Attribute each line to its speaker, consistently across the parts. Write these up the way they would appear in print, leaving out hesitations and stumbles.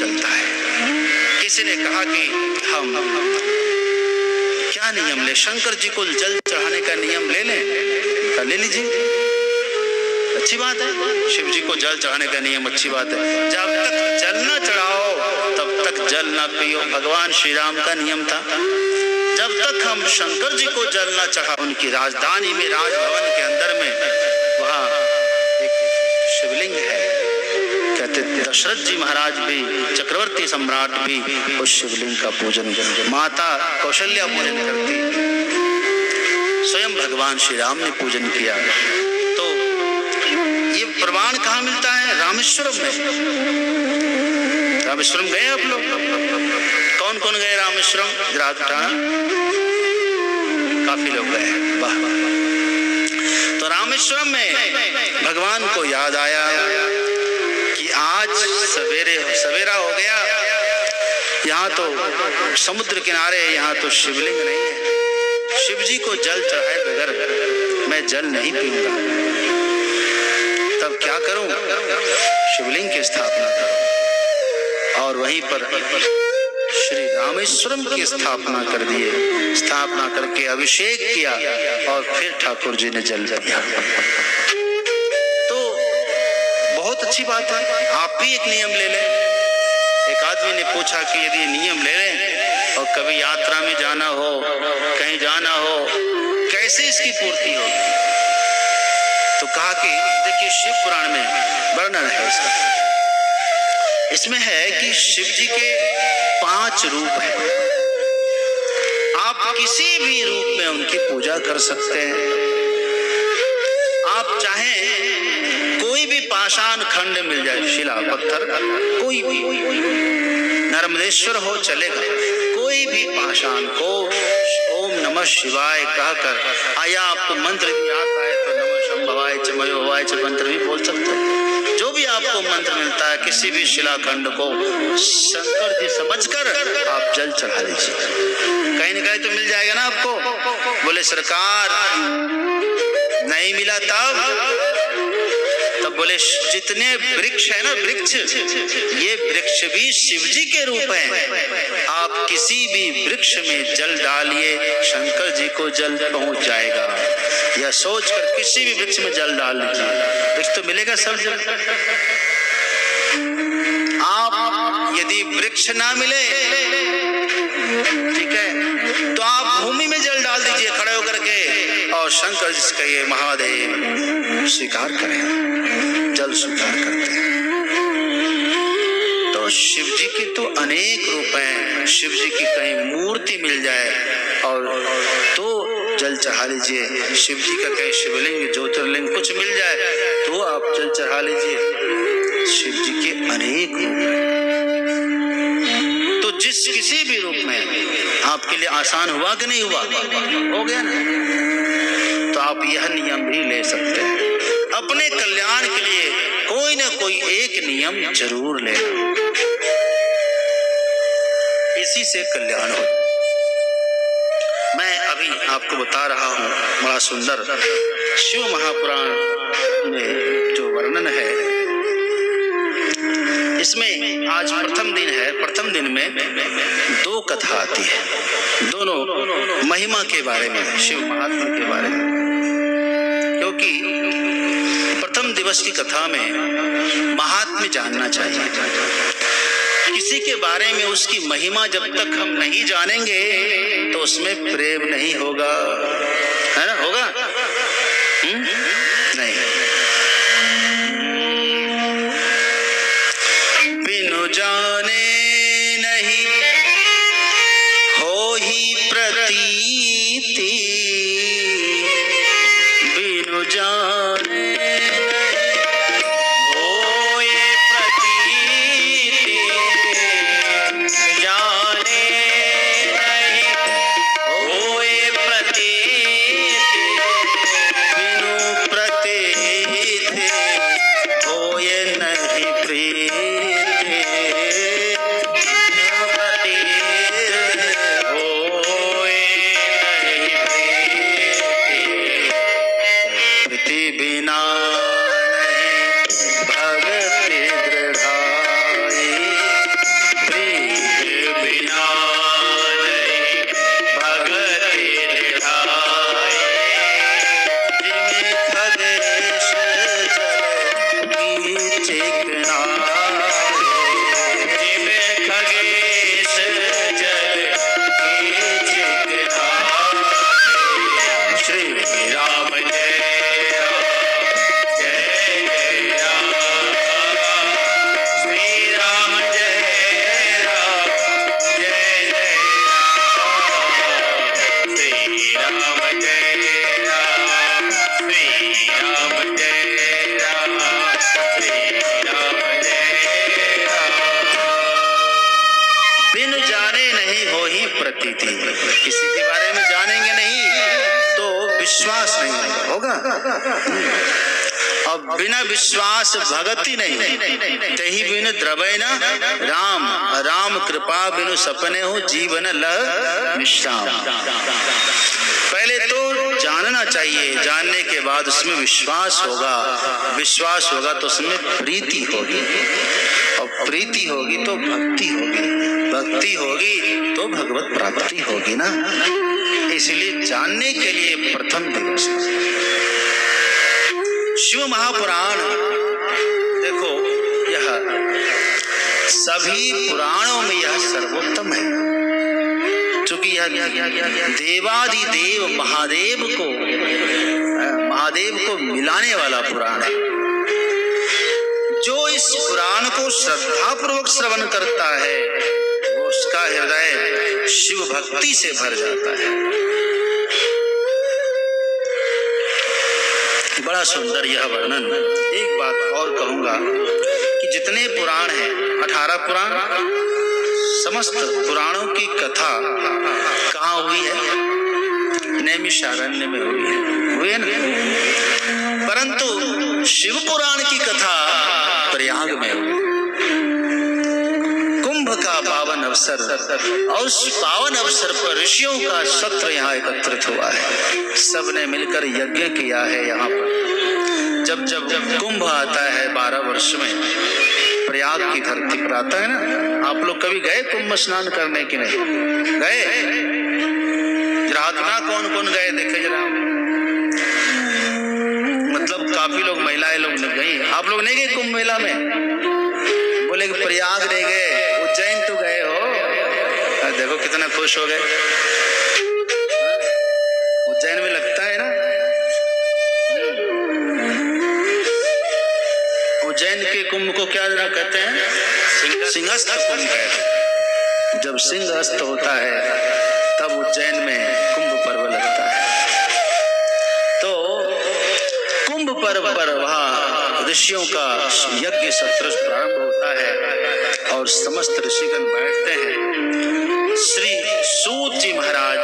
Speaker 1: चलता है। किसी ने कहा कि हम क्या नियम ले, शंकर जी को जल चढ़ाने का नियम ले लें? ले लीजिए, अच्छी बात है। शिव जी को जल चढ़ाने का नियम अच्छी बात है। जब तक जल न चढ़ाओ तब तक जल न पियो, भगवान श्री राम का नियम था। जब तक हम शंकर जी को जल न चढ़ा, उनकी राजधानी में, राजभवन के अंदर में, वहाँ एक शिवलिंग है। कहते दशरथ जी महाराज भी, चक्रवर्ती सम्राट भी उस शिवलिंग का पूजन, माता कौशल्या पूजन करती, स्वयं भगवान श्री राम ने पूजन किया। तो ये प्रमाण कहाँ मिलता है? रामेश्वरम में। रामेश्वरम गए आप लोग? कौन कौन गए रामेश्वरम? रात उठाना, काफी लोग गए, वाह। तो रामेश्वरम में भगवान को याद आया कि आज सवेरा हो गया, यहाँ तो समुद्र किनारे, यहाँ तो शिवलिंग नहीं है, शिव जी को जल चढ़ाए बगैर मैं जल नहीं पीऊंगा। तब क्या करूं? शिवलिंग की स्थापना करूं। और वहीं पर श्री रामेश्वरम की स्थापना कर दिए। स्थापना करके अभिषेक किया और फिर ठाकुर जी ने जल दिया। तो बहुत अच्छी बात है, आप भी एक नियम ले लें। एक आदमी ने पूछा कि यदि नियम ले लें और कभी यात्रा में जाना हो, कहीं जाना हो, कैसे इसकी पूर्ति होगी? तो कहा कि देखिए, शिव पुराण में वर्णन है इसका। इसमें है कि शिव जी के 5 रूप हैं। आप किसी भी रूप में उनकी पूजा कर सकते हैं। आप चाहें कोई भी पाषाण खंड मिल जाए, शिला पत्थर, कोई भी, नर्मदेश्वर हो चलेगा, कोई भी पाषाण को ओम नमः शिवाय कहकर, आया आपको मंत्र भी आता है तो नमः शंभवाय च मयोवाय च मंत्र भी बोल सकते हैं। जो भी आपको मंत्र मिलता है, किसी भी शिलाखंड को शंकर जी समझकर आप जल चढ़ा लीजिए, कहीं न कहीं तो मिल जाएगा ना आपको। बोले सरकार नहीं मिला तब बोले जितने वृक्ष है ना, वृक्ष, ये वृक्ष भी शिव जी के रूप हैं। आप किसी भी वृक्ष में जल डालिए, शंकर जी को जल पहुंच जाएगा। या सोचकर किसी भी वृक्ष में जल डाल लीजिए, वृक्ष तो मिलेगा सब जल। आप यदि वृक्ष ना मिले, ठीक है, तो आप भूमि में जल डाल दीजिए खड़े होकर के, और शंकर जी से कहिए महादेव स्वीकार करें, जल स्वीकार करते हैं। तो शिव जी के तो अनेक रूप हैं। शिव जी की कहीं मूर्ति मिल जाए और तो जल चढ़ा लीजिए। शिव जी का कहीं शिवलिंग, ज्योतिर्लिंग कुछ मिल जाए तो आप जल चढ़ा लीजिए। शिव जी के अनेक रूप हैं। तो जिस किसी भी रूप में आपके लिए आसान हुआ कि नहीं हुआ? हो गया ना। तो आप यह नियम भी ले सकते हैं। अपने कल्याण के लिए कोई ना कोई एक नियम जरूर लेना, इसी से कल्याण हो। मैं अभी आपको बता रहा हूँ, बड़ा सुंदर शिव महापुराण में जो वर्णन है, इसमें आज प्रथम दिन है। प्रथम दिन में 2 कथा आती है, दोनों महिमा के बारे में, शिव महात्मा के बारे में। क्योंकि प्रथम दिवस की कथा में महात्म्य जानना चाहिए। किसी के बारे में उसकी महिमा जब तक हम नहीं जानेंगे तो उसमें प्रेम नहीं होगा, है ना? होगा? नहीं। बिनु जाने नहीं हो ही प्रतीति, बिनु जाने तो ही प्रतीति। किसी के बारे में जानेंगे नहीं तो विश्वास नहीं होगा। और बिना विश्वास भगति नहीं। तही बिनु द्रवै न राम, राम कृपा बिनु सपने हो जीवन लह विश्राम। पहले तो जानना चाहिए, जानने के बाद उसमें विश्वास होगा, विश्वास होगा तो उसमें प्रीति होगी, और प्रीति होगी तो भक्ति होगी, भक्ति होगी तो भगवत प्राप्ति होगी ना। इसलिए जानने के लिए प्रथम दिवस शिव महापुराण। देखो, यह सभी पुराणों में यह सर्वोत्तम है, क्योंकि यह देवादिदेव महादेव को मिलाने वाला पुराण है। जो इस पुराण को श्रद्धापूर्वक श्रवण करता है वो उसका हृदय शिव भक्ति से भर जाता है। बड़ा सुंदर यह वर्णन। एक बात और कहूंगा कि जितने पुराण हैं, 18 पुराण, समस्त पुराणों की कथा कहाँ हुई है? नैमिषारण्य में हुई है ना। परंतु शिव पुराण की कथा प्रयाग में हुई। कुंभ का पावन अवसर, और उस पावन अवसर पर ऋषियों का सत्र यहाँ एकत्रित हुआ है। सबने मिलकर यज्ञ किया है यहाँ पर। जब जब कुंभ आता है 12 वर्ष में, प्रयाग की धरती पर आता है ना। आप लोग कभी गए कुंभ स्नान करने की? नहीं गए? जरा कौन कौन गए देखे जरा। मतलब काफी लोग, महिलाएं लोग गई। आप लोग नहीं गए कुंभ मेला में? बोले कि प्रयाग नहीं गए, उज्जैन तो गए हो। देखो कितना खुश हो गए। उज्जैन में लगता है ना। उज्जैन के कुंभ को क्या कहते हैं? सिंहस्थ कुंभ कहते हैं। जब सिंहस्थ होता है तब उज्जैन में कुंभ पर्व लगता है। तो कुंभ पर्व पर वहाँ ऋषियों का यज्ञ सत्र प्रारंभ होता है और समस्त ऋषिगण बैठते हैं। श्री सूत जी महाराज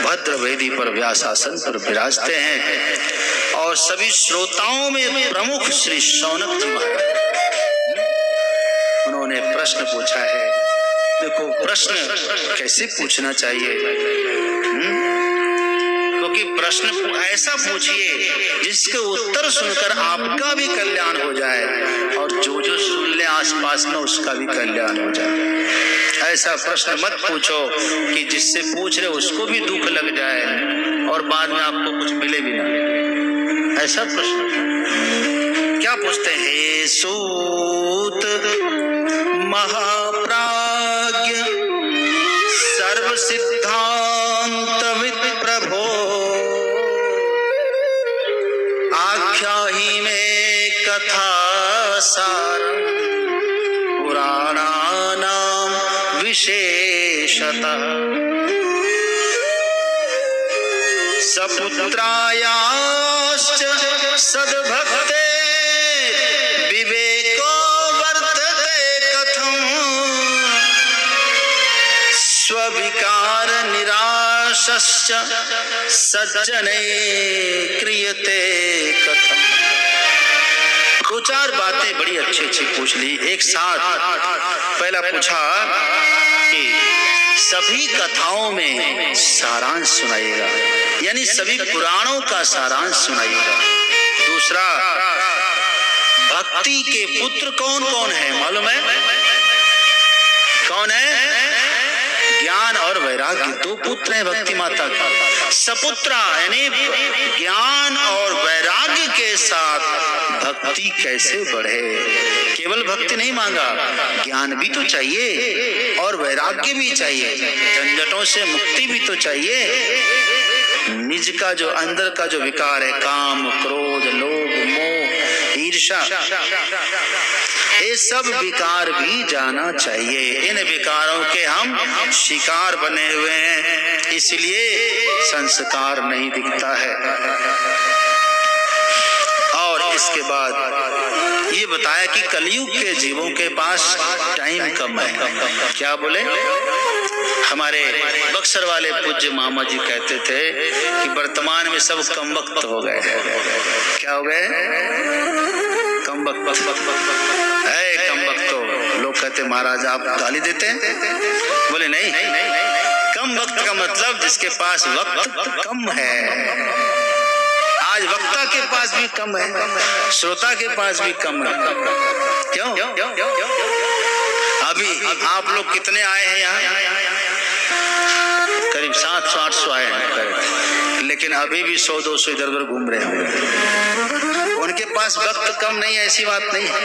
Speaker 1: भद्र वेदी पर व्यासासन पर विराजते हैं, और सभी श्रोताओं में प्रमुख श्री शौनक जी महाराज, उन्होंने प्रश्न पूछा है। देखो, प्रश्न कैसे पूछना चाहिए, क्योंकि प्रश्न ऐसा पूछिए जिसके उत्तर सुनकर आपका भी कल्याण हो जाए, और जो जो सुन ले आसपास में उसका भी कल्याण हो जाए। ऐसा प्रश्न मत पूछो कि जिससे पूछ रहे उसको भी दुख लग जाए और बाद में आपको कुछ मिले भी ना। ऐसा प्रश्न क्या पूछते हैं? हे सूत महाप्राज्ञ सर्व सिद्धांत विप्रभो, आख्याहि में कथा सारम पुराणानाम विशेषतः, सपुत्रायाश्च सद्भक्ते विवेको वर्तते कथम, स्विकार निराशश्च सज्जने क्रियते कथम। दो चार बातें बड़ी अच्छी अच्छी पूछ ली एक साथ। पहला पूछा कि सभी कथाओं में सारांश सुनाइएगा, यानी सभी पुराणों का सारांश सुनाइएगा। दूसरा, भक्ति के पुत्र कौन कौन है मालूम है? कौन है? ज्ञान और वैराग्य, दो पुत्र हैं भक्ति माता के। सपुत्रा यानी ज्ञान और वैराग्य के साथ भक्ति कैसे बढ़े। केवल भक्ति नहीं मांगा, ज्ञान भी तो चाहिए और वैराग्य भी चाहिए, झंझटों से मुक्ति भी तो चाहिए। निज का जो अंदर का जो विकार है, काम, क्रोध, लोभ, मोह, ईर्ष्या, ये सब विकार भी जाना चाहिए। इन विकारों के हम शिकार बने हुए हैं, इसलिए संस्कार नहीं दिखता है। और इसके बाद ये बताया कि कलयुग के जीवों के पास टाइम कम है। क्या बोले? हमारे बक्सर वाले पूज्य मामा जी कहते थे कि वर्तमान में सब कम वक्त हो गए। क्या हो गए? कम वक्त है। कम वक्त तो लोग कहते महाराज आप गाली देते हैं। बोले नहीं, कम वक्त का मतलब जिसके पास वक्त कम है। आज वक्ता के पास भी कम है, श्रोता के पास भी कम है। क्यों? अभी आप लोग कितने आए हैं यहाँ? करीब 700-800 आए हैं, लेकिन अभी भी 100-200 इधर उधर घूम रहे हैं। उनके पास वक्त कम नहीं है, ऐसी बात नहीं है।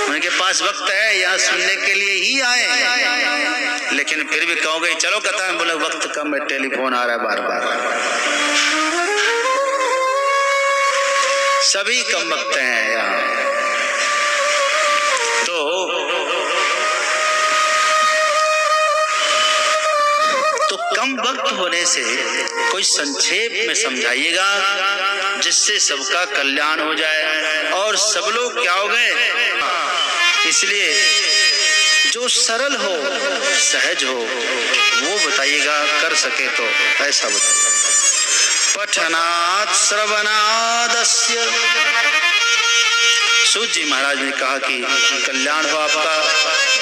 Speaker 1: उनके पास वक्त है, यहाँ सुनने के लिए ही आए, लेकिन फिर भी कहोगे चलो कथा में, बोले वक्त कम है, टेलीफोन आ रहा है बार बार। सभी कम वक्त हैं यहाँ। तो कम वक्त होने से कोई संक्षेप में समझाइएगा जिससे सबका कल्याण हो जाए और सब लोग क्या हो गए। इसलिए जो सरल हो, सहज हो, वो बताइएगा, कर सके तो ऐसा बताइए। पठनात् श्रवणादस्य, सूत जी महाराज ने कहा कि कल्याण हो आपका।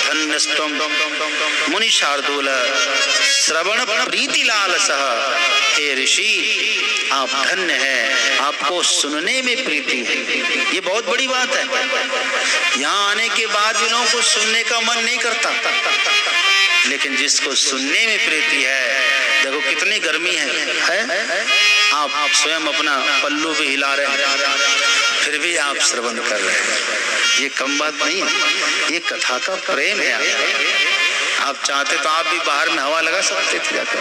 Speaker 1: धन्यस्त्वं मुनि शार्दूल श्रवण प्रीति लालसः, हे ऋषि आप धन्य हैं, आपको सुनने में प्रीति है। ये बहुत बड़ी बात है। यहाँ आने के बाद भी लोगों को सुनने का मन नहीं करता, लेकिन जिसको सुनने में प्रीति है, देखो कितनी गर्मी है? आप स्वयं अपना पल्लू भी हिला रहे हैं, फिर भी आप श्रवण कर रहे हैं। ये कम बात नहीं है, ये कथा का प्रेम है। आप चाहते तो आप भी बाहर में हवा लगा सकते थे जाकर,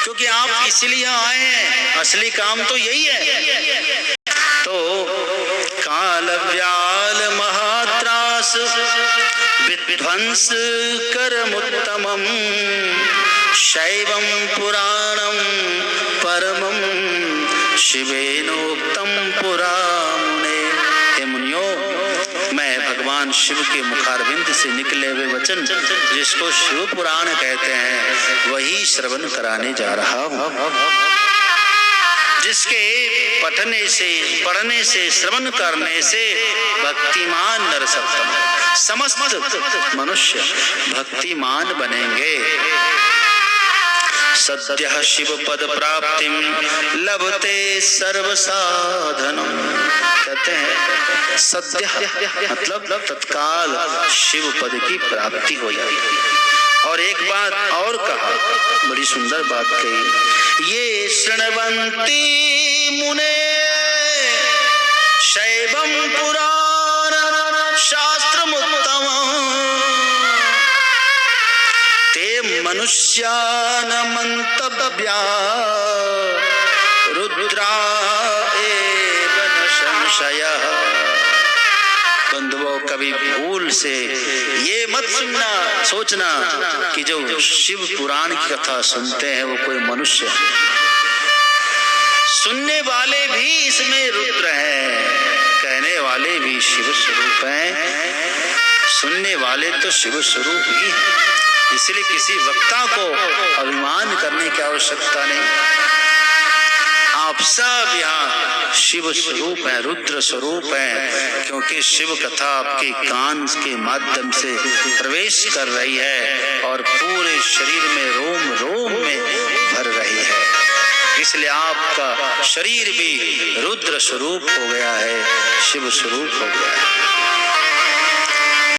Speaker 1: क्योंकि आप इसलिए आए हैं। असली काम तो यही है। तो काल व्याल महात्रास विध्वंस करमुत्तमं, शैवं पुराणं परमं शिवेनोक्तं पुरा मुने। हे मुनियों, मैं भगवान शिव के मुखारविंद से निकले हुए वचन, जिसको शिव पुराण कहते हैं, वही श्रवण कराने जा रहा हूँ। जिसके पठने से, पढ़ने से, श्रवण करने से भक्तिमान नरसत्तम, समस्त मनुष्य भक्तिमान बनेंगे। सद्यः शिव पद प्राप्तिम लभते सर्व साधनम। कहते हैं सद्यः मतलब तत्काल शिव पद की प्राप्ति हो जाती है। और एक बात और कहा, बड़ी सुंदर बात कही, ये शृण्वन्ति मुने शैवं पुराण शास्त्रमुत्तमम्, ते मनुष्यान मंतव्या रुद्रा एव न संशयः। बंधुओं, कभी भूल से ये मत सुनना, सोचना कि जो शिव पुराण की कथा सुनते हैं वो कोई मनुष्य है। सुनने वाले भी इसमें रुद्र हैं, कहने वाले भी शिव स्वरूप हैं, सुनने वाले तो शिव स्वरूप ही हैं। इसलिए किसी वक्ता को अभिमान करने की आवश्यकता नहीं। आप सब यहाँ शिव स्वरूप हैं, रुद्र स्वरूप हैं, क्योंकि शिव कथा आपके कान के माध्यम से प्रवेश कर रही है और पूरे शरीर में रोम रोम में भर रही है। इसलिए आपका शरीर भी रुद्र स्वरूप हो गया है, शिव स्वरूप हो गया है।